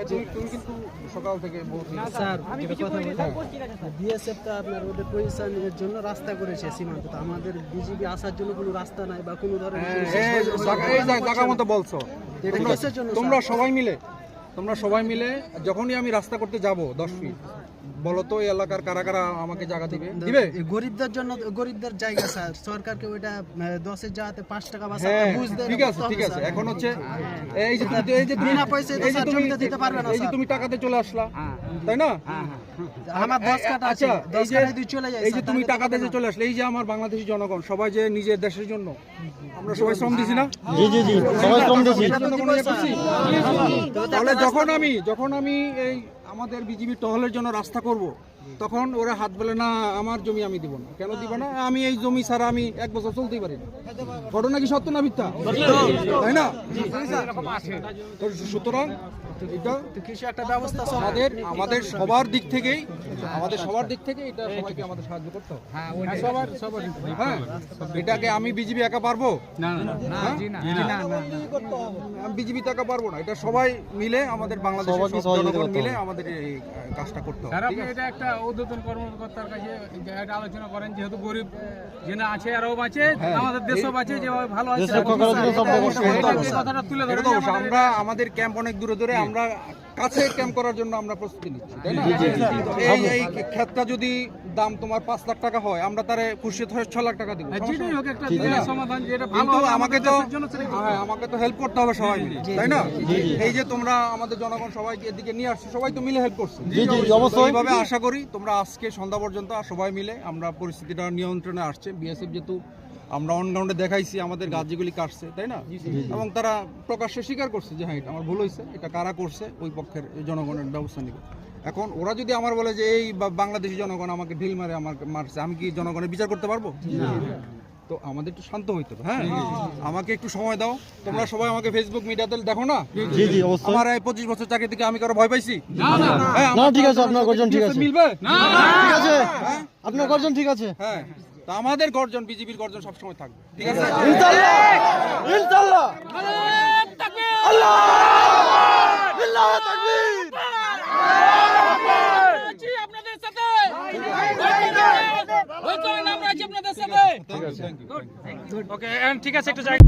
তুমি কিন্তু সকাল থেকে বলছি স্যার বিএসএফ তো আপনার ওদের পজিশনের জন্য রাস্তা করেছে সীমান্ত, তো আমাদের বিজিবি আসার জন্য কোনো রাস্তা নাই বা কোনো ধরনের জায়গা মতো বলছো। তোমরা সবাই মিলে যখনই আমি রাস্তা করতে যাব 10 ফিট, বলো তো এই এলাকার কারা কারা আমাকে জায়গা দিবে? গরিবদের জন্য, গরিবদের জায়গা স্যার, সরকারকে ওইটা 10-এর জায়গাতে 5 টাকা বা ঠিক আছে। এখন হচ্ছে এই যে বিনা পয়সায় তো স্যার জমিতে দিতে পারবে না। এই যে তুমি টাকাতে চলে আসলা, তাই না? আমার 10 কাটা আছে, 10 কাটায় তুই চলে যাই। এই যে তুমি টাকাতে যে চলে আসলে, এই যে আমার বাংলাদেশি জনগণ সবাই যে নিজের দেশের জন্য আমরা সবাই শ্রম দিছি না? জি সবাই শ্রম দিছি। তাহলে যখন আমি এই আমাদের বিজিবি টহলের জন্য রাস্তা করব, তখন ওরা হাত বলে না আমার জমি আমি দিব না। কেন দিব না? আমি এই জমি ছাড়া আমি 1 বছর চলতেই পারি না। ঘটনা কি সত্য না মিথ্যা? তাই না? সুতরাং এটা কিছু একটা ব্যবস্থা আমাদের সবার দিক থেকেই এটা সবাইকে আমাদের সাহায্য করতে হবে। হ্যাঁ, এটাকে আমি বিজিবি একা পারবো না, আমি বিজিবি একা পারবো না। এটা সবাই মিলে, আমাদের বাংলাদেশের জনগণ মিলে আমাদের এই কাজটা করতে হবে। আপনি এটা একটা ঊর্ধ্বতন কর্মকর্তার কাছে একটা আলোচনা করেন, যেহেতু গরিব জেনে আছে, আরও বাঁচে, আমাদের দেশও বাঁচে, যেভাবে ভালো আছে কথাটা তুলে ধরে। আমরা আমাদের ক্যাম্প অনেক দূরে, আমরা কাছে ক্যাম্প করার জন্য আমরা প্রস্তুতি নিচ্ছি, তাই না? এই ক্ষেতটা যদি দাম তোমার 5 লাখ টাকা হয়, আমরা তারে খুশি 6 লাখ টাকা দিব। আমাকে তো হেল্প করতে হবে সবাই মিলে, তাই না? এই যে তোমরা আমাদের জনগণ সবাইকে এদিকে নিয়ে আসছো, সবাই তো মিলে হেল্প করছো। এইভাবে আশা করি তোমরা আজকে সন্ধ্যা পর্যন্ত সবাই মিলে আমরা পরিস্থিতিটা নিয়ন্ত্রণে আসছে। বিএসএফ যেহেতু আমরা অনগ্রাউন্ডে দেখাইছি আমাদের গাছ যেগুলি কাটছে, তাই না? এবং তারা প্রকাশ্যে স্বীকার করছে যে হ্যাঁ, এটা আমার ভুল হয়েছে, এটা কারা করছে ওই পক্ষের জনগণের ব্যবস্থা নিবে। এখন ওরা যদি আমার বলে যে এই বাংলাদেশি জনগণ আমাকে ঢিল মারে, আমাকে মারছে, আমি কি জনগণের বিচার করতে পারবো? তো আমাদের একটু শান্ত হইতে হবে। হ্যাঁ, আমাকে একটু সময় দাও। তোমরা সবাই আমাকে ফেসবুক মিডিয়াতে দেখো না? আমার এই 25 বছর চাকরি থেকে আমি কারো ভয় পাইছি? না, ঠিক আছে, আপনার গর্জন ঠিক আছে, মিলবে না, ঠিক আছে, আপনার গর্জন ঠিক আছে। হ্যাঁ, তো আমাদের গর্জন, বিজেপির গর্জন সবসময় থাকবে, ঠিক আছে? ইনশাআল্লাহ। আল্লাহ আল্লাহ তাকবীর। আপনাদের সাথে ওই করেন, আমরা আছি আপনাদের সাথে। ঠিক আছে, একটু জায়গা